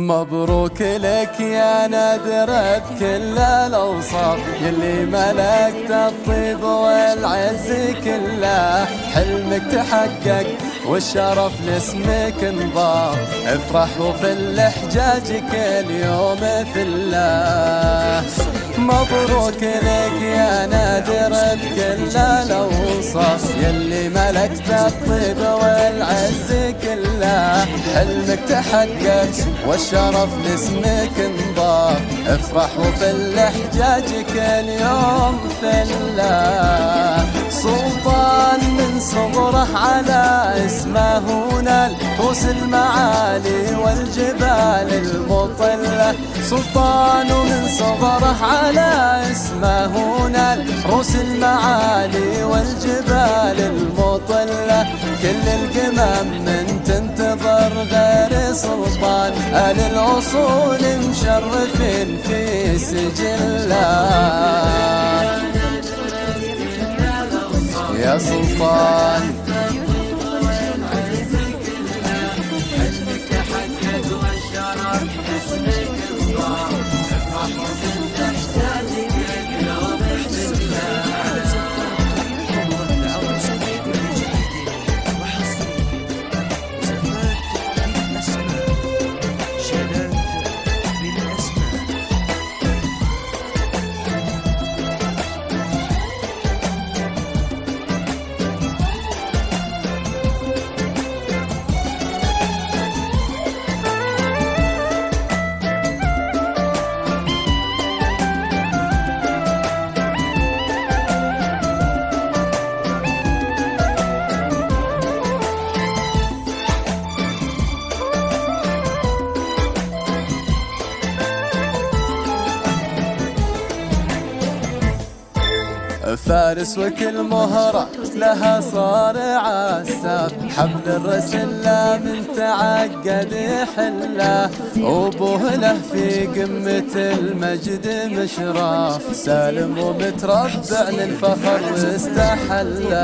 مبروك لك يا نادرة بكل الأوصاف، يلي ملكت الطيب والعز كله. حلمك تحقق والشرف لاسمك انضاف، افرح وفي الحجاج كل يوم في الله. مبروك لك يا نادرة بكل الأوصاف، يلي ملكت الطيب والعز كله. حلمك تحقق والشرف لاسمك انضاف، افرح وفي الحجاج كل يوم في الله. سلطان من صغره على اسمه نال رؤوس المعالي والجبال المطلة. سلطان من صغره على اسمه نال رؤوس المعالي والجبال المطلة. كل القمم من تنتظر غير سلطان، آل الأصول مشرفين في سجله. يا سلطان فارس وكل مهرة لها صارع الساف، حبل الرسلة من تعقد يحله. وابوه له في قمة المجد مشراف، سالم ومتربع للفخر واستحله.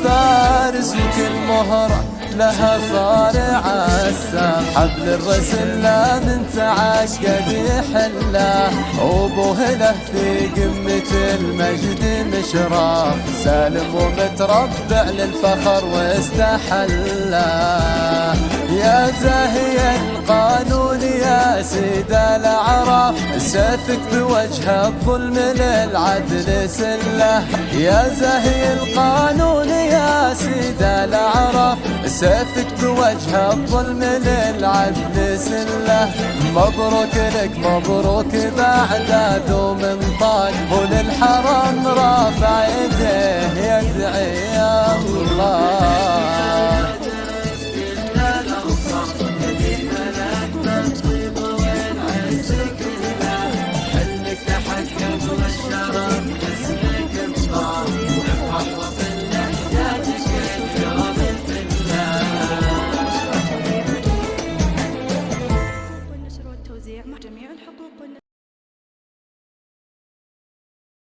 فارس وكل مهرة لها صارع الساف، حبل الرسلة من تعقد يحله. وابوه له في قمة المجد مشراف، سالم ومتربع للفخر واستحله. يا زاهي القانون يا سيد الأعراف، سيفك بوجه الظلم للعدل سله. يا زاهي القانون يا سيد الأعراف، سيفك بوجه الظلم للعدل سله. مبروك لك مبروك بعد ذو منطاق، وللحرم رافع يديه يدعي الله.